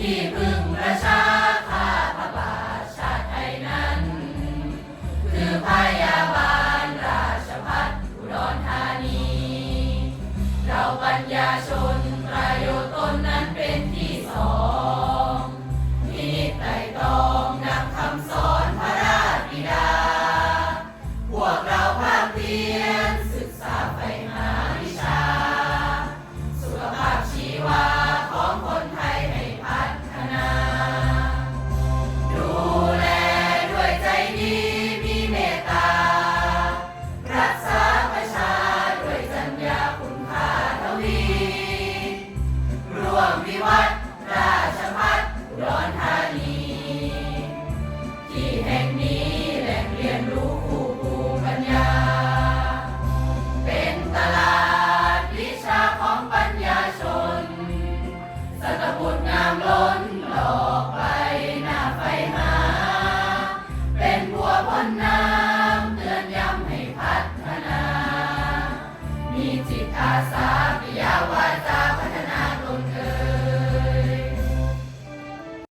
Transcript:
ที่พึ่งประชาข้าพระบาทชาติไทยนั้น คือพยาบาลราชภัฏอุดรธานี เราปัญญาชนประโยชน์ตนนั้นเป็นที่สองพินิจไตร่ตรองดังคำสอนพระราชบิดา พวกเราภาคเพียรศึกษาไปหาวิชา สุขภาพชีวาของคนไทยให้พัฒนา ดูแลด้วยใจดีมีเมตตา รักษาประชาด้วยจัญญาคุณค่าทวี ร่วมวิวัฒน์ราชภัฏอุดรธานี ที่แห่งนี้แหล่งเรียนรู้คู่ภูมิปัญญา เป็นตลาดวิชาของปัญญาชน สัตบุตรงาม